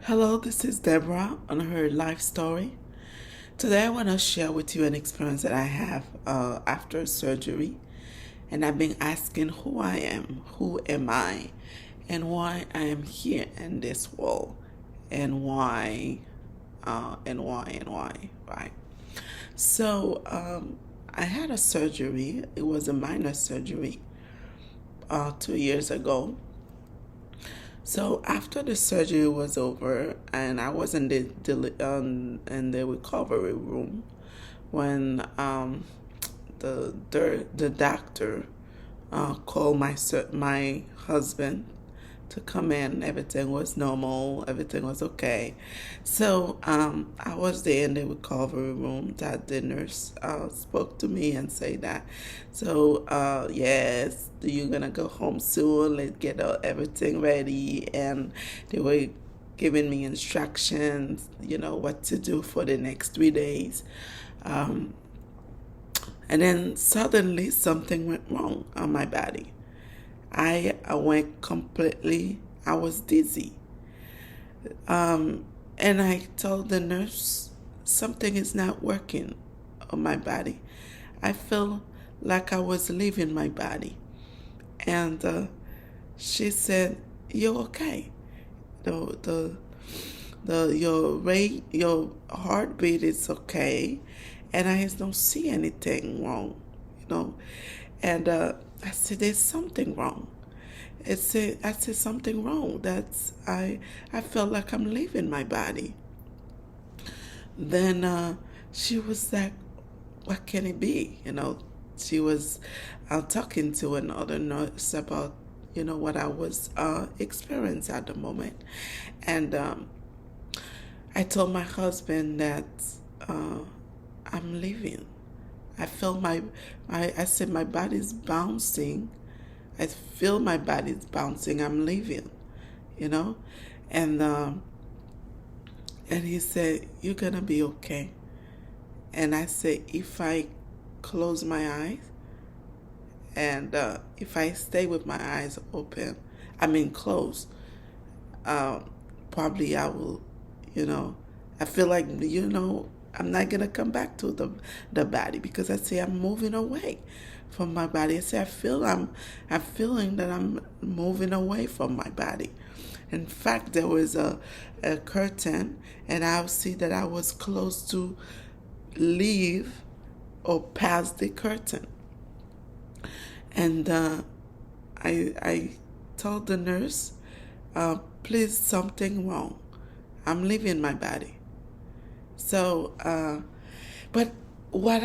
Hello, this is Deborah on her life story. Today I want to share with you an experience that I have after surgery. And I've been asking who I am, who am I, and why I am here in this world, and why, right? So I had a surgery. It was a minor surgery 2 years ago. So after the surgery was over, and I was in the recovery room when the doctor called my husband to come in. Everything was normal. Everything was okay. So I was there in the recovery room. That the nurse spoke to me and said that. So yes, you're gonna go home soon. Let's get everything ready. And they were giving me instructions, what to do for the next 3 days. Um, and then suddenly something went wrong on my body. I went completely, I was dizzy. And I told the nurse, something is not working on my body. I feel like I was leaving my body. And she said, "You're okay. The, the, your heartbeat is okay. And I don't see anything wrong. And I said, there's something wrong. I said something wrong. I felt like I'm leaving my body. Then she was like, what can it be? She was talking to another nurse about, what I was experiencing at the moment. And I told my husband that uh, I'm leaving. I feel I said my body's bouncing. I feel my body's bouncing. I'm leaving, you know, and and he said, "You're gonna be okay." And I said, if I close my eyes and if I stay with my eyes open, I mean closed, um, probably I will, you know, I feel like, I'm not gonna come back to the body because I say I'm moving away from my body. I say I'm feeling that I'm moving away from my body. In fact, there was a curtain, and I see that I was close to leave or pass the curtain. And I told the nurse, please, something wrong. I'm leaving my body. So, but what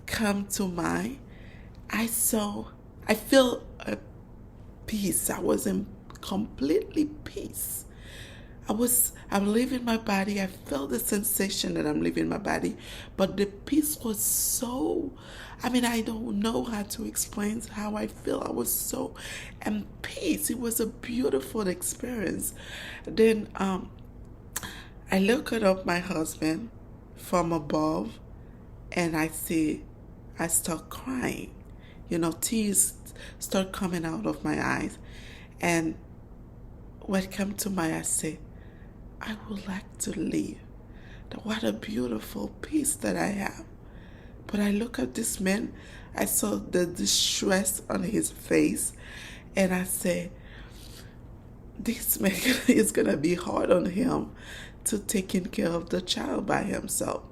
come to mind? I feel a peace. I was in completely peace. I'm leaving my body. I felt the sensation that I'm leaving my body, but the peace was so, I don't know how to explain how I feel. I was so in peace. It was a beautiful experience. Then I looked up my husband from above, and I start crying. Tears start coming out of my eyes. And what came to my, I say, I would like to leave. What a beautiful peace that I have. But I look at this man, I saw the distress on his face, and I say, this man is gonna be hard on him to taking care of the child by himself.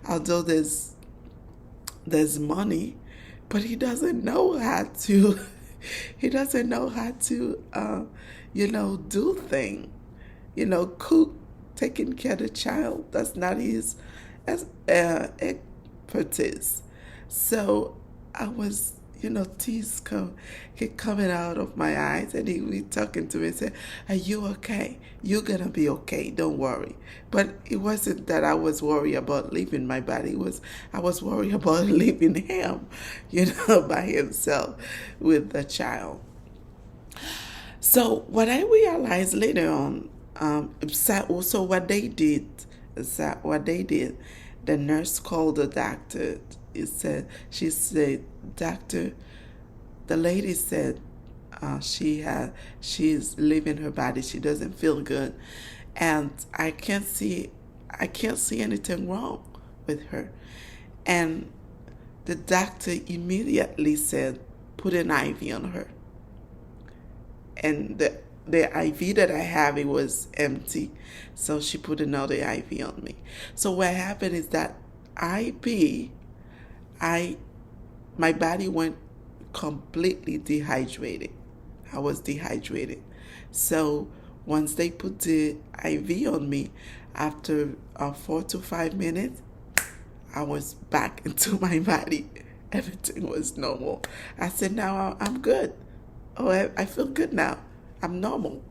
Although there's money, but he doesn't know how to he doesn't know how to do things. Cook, taking care of the child, that's not his expertise. So I was, tears keep coming out of my eyes, and he was talking to me and said, "Are you okay? You're gonna be okay. Don't worry." But it wasn't that I was worried about leaving my body. I was worried about leaving him, by himself with the child. So what I realized later on, so what they did, the nurse called the doctor. She said, "Doctor," the lady said, she's leaving her body. She doesn't feel good, and I can't see anything wrong with her. And the doctor immediately said, put an IV on her. And the IV that I have, it was empty. So she put another IV on me. So what happened is that I my body went completely dehydrated. I was dehydrated. So once they put the IV on me, after 4 to 5 minutes, I was back into my body. Everything was normal. I said, now I'm good. Oh, I feel good now. I'm normal.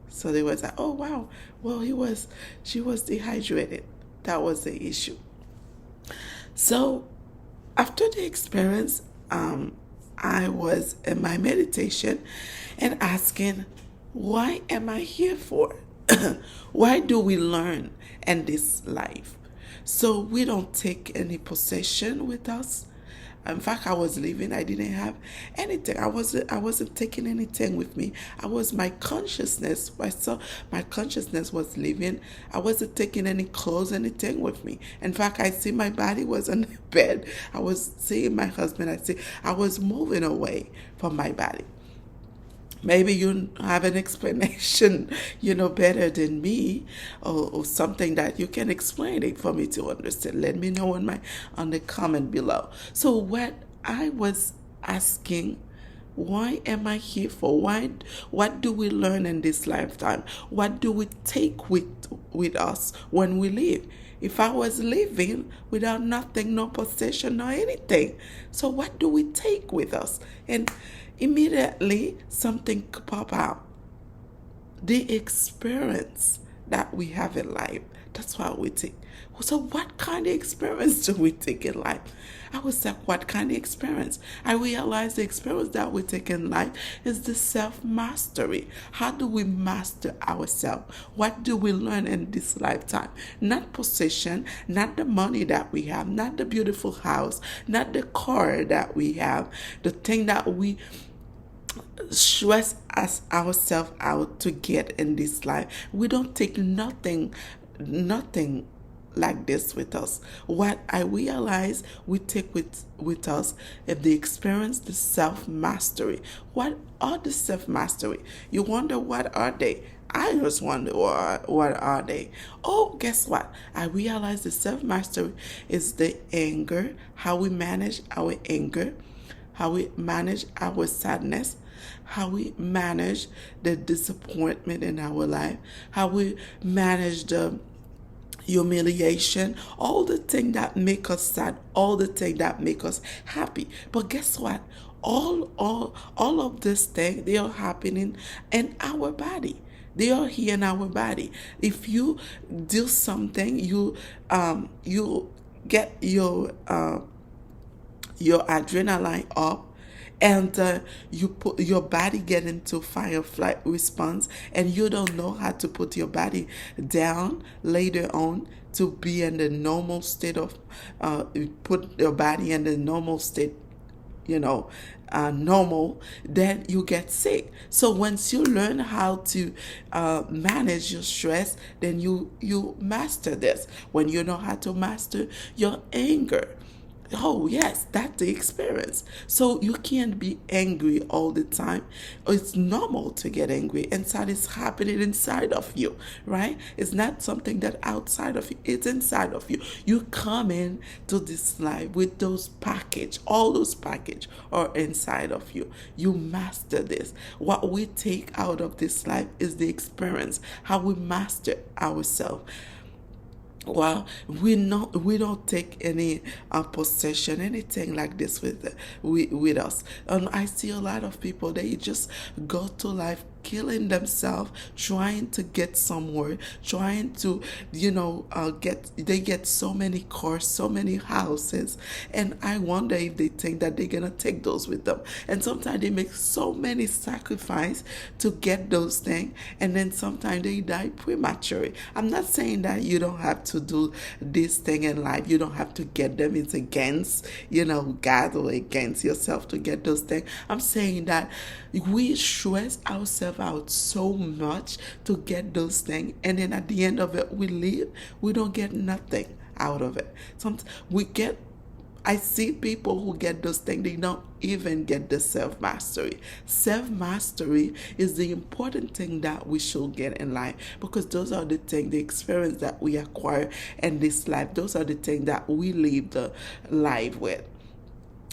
So they was like, oh wow, well she was dehydrated. That was the issue. So after the experience, I was in my meditation and asking, why am I here for? Why do we learn in this life? So we don't take any possession with us. In fact, I was leaving. I didn't have anything. I wasn't taking anything with me. I was my consciousness. I saw my consciousness was leaving. I wasn't taking any clothes, anything with me. In fact, I see my body was on the bed. I was seeing my husband. I was moving away from my body. Maybe you have an explanation, better than me, or something that you can explain it for me to understand. Let me know on the comment below. So what I was asking, why am I here for? What do we learn in this lifetime? What do we take with us when we leave? If I was living without nothing, no possession, no anything, so what do we take with us? And immediately something could pop out. The experience that we have in life, that's what we take. So what kind of experience do we take in life? I was like, what kind of experience? I realized the experience that we take in life is the self-mastery. How do we master ourselves? What do we learn in this lifetime? Not possession, not the money that we have, not the beautiful house, not the car that we have, the thing that we stress ourselves out to get in this life. We don't take nothing like this with us. What I realize we take with us is the experience, the self-mastery. What are the self-mastery? You wonder, what are they? I just wonder, what are they? Oh, guess what? I realize the self-mastery is the anger, how we manage our anger, how we manage our sadness, how we manage the disappointment in our life, how we manage the humiliation, all the things that make us sad, all the things that make us happy. But guess what? All of these things, they are happening in our body. They are here in our body. If you do something, you get your adrenaline up, and you put your body get into fight or flight response, and you don't know how to put your body down later on to be in the normal state of put your body in the normal state, normal, then you get sick. So once you learn how to manage your stress, then you master this. When you know how to master your anger, oh yes, that's the experience. So you can't be angry all the time. It's normal to get angry. Inside, it's happening inside of you, right? It's not something that outside of you. It's inside of you. You come in to this life with all those package are inside of you. You master this. What we take out of this life is the experience, how we master ourselves. Well, we don't take any possession, anything like this with us. And I see a lot of people, they just go to life killing themselves trying to get somewhere, trying to, they get so many cars, so many houses, and I wonder if they think that they're gonna take those with them. And sometimes they make so many sacrifices to get those things, and then sometimes they die prematurely. I'm not saying that you don't have to do this thing in life, you don't have to get them. It's against, God or against yourself to get those things. I'm saying that we stress ourselves out so much to get those things, and then at the end of it, we leave, we don't get nothing out of it. I see people who get those things, they don't even get the self-mastery. Self-mastery is the important thing that we should get in life, because those are the things, the experience that we acquire in this life. Those are the things that we live the life with.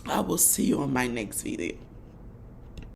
I will see you on my next video.